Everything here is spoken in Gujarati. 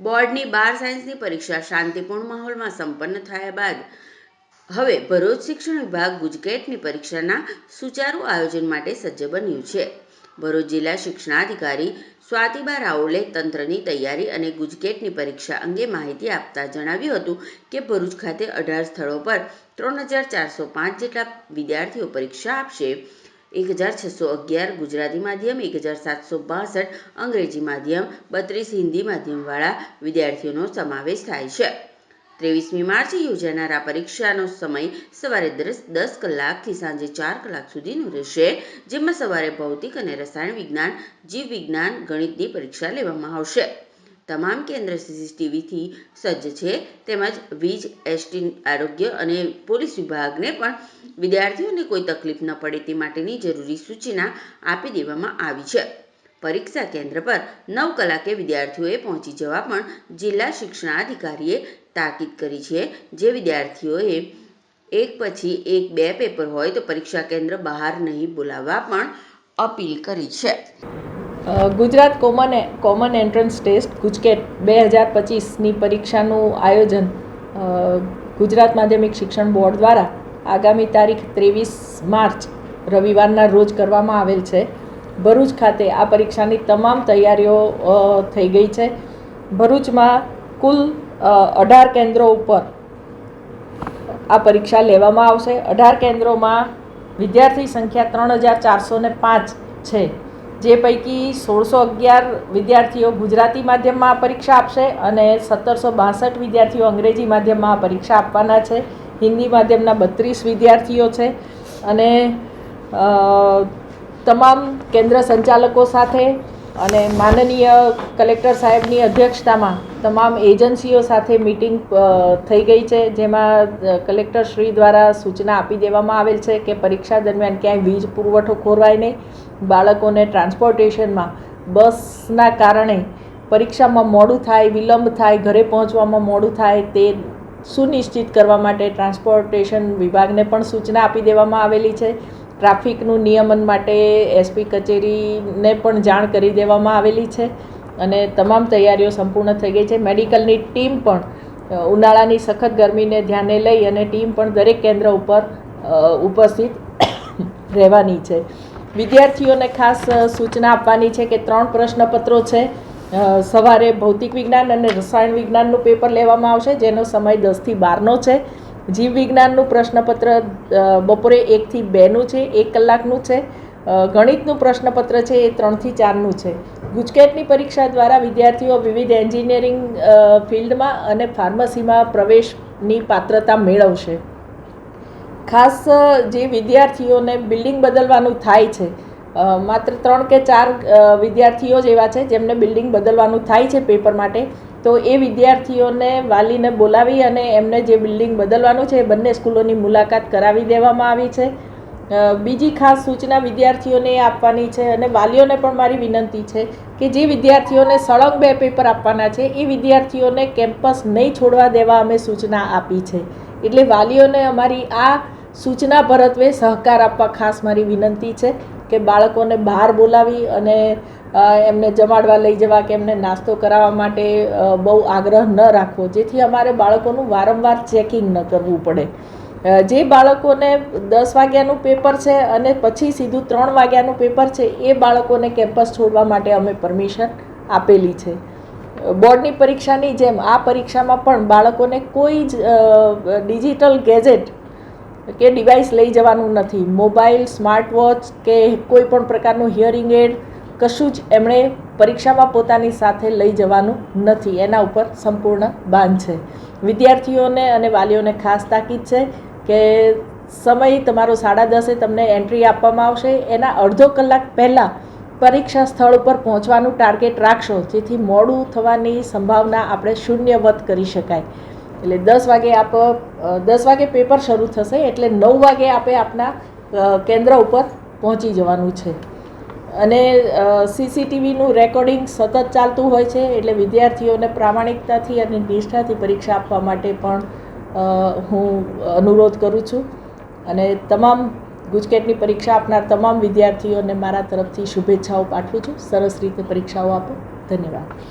બોર્ડની 12 સાયન્સની પરીક્ષા શાંતિપૂર્ણ માહોલમાં સંપન્ન થયા બાદ હવે ભરૂચ શિક્ષણ વિભાગ ગુજકેટની પરીક્ષાના સુચારુ આયોજન માટે સજ્જ બન્યું છે. ભરૂચ જિલ્લા શિક્ષણાધિકારી સ્વાતિબા રાઓલે તંત્રની તૈયારી અને ગુજકેટની પરીક્ષા અંગે માહિતી આપતા જણાવ્યું હતું કે ભરૂચ ખાતે 18 સ્થળો પર 3405 જેટલા વિદ્યાર્થીઓ પરીક્ષા આપશે. 1611 ગુજરાતી માધ્યમ, 1762 અંગ્રેજી માધ્યમ, 32 હિન્દી માધ્યમવાળા વિદ્યાર્થીઓનો સમાવેશ થાય છે. 23મી માર્ચે યોજાનાર આ પરીક્ષાનો સમય સવારે 10 કલાકથી સાંજે 4 કલાક સુધીનો રહેશે, જેમાં સવારે ભૌતિક અને રસાયણ વિજ્ઞાન, જીવ વિજ્ઞાન, ગણિતની પરીક્ષા લેવામાં આવશે. તમામ કેન્દ્ર સીસીટીવીથી સજ્જ છે, તેમજ વીજ, એસટી, આરોગ્ય અને પોલીસ વિભાગને પણ વિદ્યાર્થીઓને કોઈ તકલીફ ન પડે તે માટેની જરૂરી સૂચના આપી દેવામાં આવી છે. પરીક્ષા કેન્દ્ર પર 9 કલાકે વિદ્યાર્થીઓએ પહોંચી જવા પણ જિલ્લા શિક્ષણાધિકારીએ તાકીદ કરી છે. જે વિદ્યાર્થીઓએ એક પછી એક 2 પેપર હોય તો પરીક્ષા કેન્દ્ર બહાર નહીં બોલાવવા પણ અપીલ કરી છે. Gujarat common entrance test GUJCET 2025ની પરીક્ષાનું આયોજન ગુજરાત માધ્યમિક શિક્ષણ બોર્ડ દ્વારા આગામી તારીખ 23 માર્ચ રવિવારના રોજ કરવામાં આવેલ છે. ભરૂચ ખાતે આ પરીક્ષાની તમામ તૈયારીઓ થઈ ગઈ છે. ભરૂચમાં કુલ 18 કેન્દ્રો ઉપર આ પરીક્ષા લેવામાં આવશે. 18 કેન્દ્રોમાં વિદ્યાર્થી સંખ્યા 3405 છે, જે પૈકી 1611 વિદ્યાર્થીઓ ગુજરાતી માધ્યમમાં આ પરીક્ષા આપશે અને 1762 વિદ્યાર્થીઓ અંગ્રેજી માધ્યમમાં આ પરીક્ષા આપવાના છે. હિન્દી માધ્યમના 32 વિદ્યાર્થીઓ છે અને તમામ કેન્દ્ર સંચાલકો સાથે અને માનનીય કલેક્ટર સાહેબની અધ્યક્ષતામાં તમામ એજન્સીઓ સાથે મિટિંગ થઈ ગઈ છે, જેમાં કલેક્ટર શ્રી દ્વારા સૂચના આપી દેવામાં આવેલ છે કે પરીક્ષા દરમિયાન ક્યાંય વીજ પુરવઠો ખોરવાય નહીં, બાળકોને ટ્રાન્સપોર્ટેશનમાં બસના કારણે પરીક્ષામાં મોડું થાય, વિલંબ થાય, ઘરે પહોંચવામાં મોડું થાય તે સુનિશ્ચિત કરવા માટે ટ્રાન્સપોર્ટેશન વિભાગને પણ સૂચના આપી દેવામાં આવેલી છે. ટ્રાફિકનું નિયમન માટે એસપી કચેરીને પણ જાણ કરી દેવામાં આવેલી છે અને તમામ તૈયારીઓ સંપૂર્ણ થઈ ગઈ છે. મેડિકલની ટીમ પણ ઉનાળાની સખત ગરમીને ધ્યાને લઈ અને ટીમ પણ દરેક કેન્દ્ર ઉપર ઉપસ્થિત રહેવાની છે. વિદ્યાર્થીઓને ખાસ સૂચના આપવાની છે કે 3 પ્રશ્નપત્રો છે. સવારે ભૌતિક વિજ્ઞાન અને રસાયણ વિજ્ઞાનનું પેપર લેવામાં આવશે, જેનો સમય 10 થી 12નો છે. જીવ વિજ્ઞાનનું પ્રશ્નપત્ર બપોરે 1 થી 2નું છે, 1 કલાકનું છે. ગણિતનું પ્રશ્નપત્ર છે એ 3 થી 4નું છે. ગુજકેટની પરીક્ષા દ્વારા વિદ્યાર્થીઓ વિવિધ એન્જિનિયરિંગ ફિલ્ડમાં અને ફાર્મસીમાં પ્રવેશની પાત્રતા મેળવશે. ખાસ જે વિદ્યાર્થીઓને બિલ્ડિંગ બદલવાનું થાય છે, માત્ર 3 કે 4 વિદ્યાર્થીઓ જ એવા છે જેમને બિલ્ડિંગ બદલવાનું થાય છે પેપર માટે, તો એ વિદ્યાર્થીઓને વાલીને બોલાવી અને એમને જે બિલ્ડિંગ બદલવાનું છે એ બંને સ્કૂલોની મુલાકાત કરાવી દેવામાં આવી છે. બીજી ખાસ સૂચના વિદ્યાર્થીઓને આપવાની છે અને વાલીઓને પણ મારી વિનંતી છે કે જે વિદ્યાર્થીઓને સળંગ 2 પેપર આપવાના છે એ વિદ્યાર્થીઓને કેમ્પસ નહીં છોડવા દેવા અમે સૂચના આપી છે. એટલે વાલીઓને અમારી આ સૂચના પરત્વે સહકાર આપવા ખાસ મારી વિનંતી છે કે બાળકોને બહાર બોલાવી અને એમને જમાડવા લઈ જવા કે એમને નાસ્તો કરાવવા માટે બહુ આગ્રહ ન રાખવો, જેથી અમારે બાળકોનું વારંવાર ચેકિંગ ન કરવું પડે. જે બાળકોને 10 વાગ્યાનું પેપર છે અને પછી સીધું 3 વાગ્યાનું પેપર છે એ બાળકોને કેમ્પસ છોડવા માટે અમે પરમિશન આપેલી છે. બોર્ડની પરીક્ષાની જેમ આ પરીક્ષામાં પણ બાળકોને કોઈ જ ડિજિટલ ગેજેટ કે ડિવાઇસ લઈ જવાનું નથી. મોબાઈલ, સ્માર્ટ વોચ કે કોઈ પણ પ્રકારનું હિયરિંગ એડ કશું જ એમણે પરીક્ષામાં પોતાની સાથે લઈ જવાનું નથી. એના ઉપર સંપૂર્ણ બાન છે. વિદ્યાર્થીઓને અને વાલીઓને ખાસ તાકીદ છે કે સમય તમારો 10:30 તમને એન્ટ્રી આપવામાં આવશે, એના અડધો કલાક પહેલાં પરીક્ષા સ્થળ ઉપર પહોંચવાનું ટાર્ગેટ રાખશો, જેથી મોડું થવાની સંભાવના આપણે શૂન્યવત કરી શકાય. એટલે 10 વાગે પેપર શરૂ થશે, એટલે 9 વાગે આપણે આપના કેન્દ્ર ઉપર પહોંચી જવાનું છે. અને સીસીટીવીનું રેકોર્ડિંગ સતત ચાલતું હોય છે, એટલે વિદ્યાર્થીઓને પ્રામાણિકતાથી અને નિષ્ઠાથી પરીક્ષા આપવા માટે પણ હું અનુરોધ કરું છું. અને તમામ ગુજકેટની પરીક્ષા આપનાર તમામ વિદ્યાર્થીઓને મારા તરફથી શુભેચ્છાઓ પાઠવું છું. સરસ રીતે પરીક્ષાઓ આપો. ધન્યવાદ.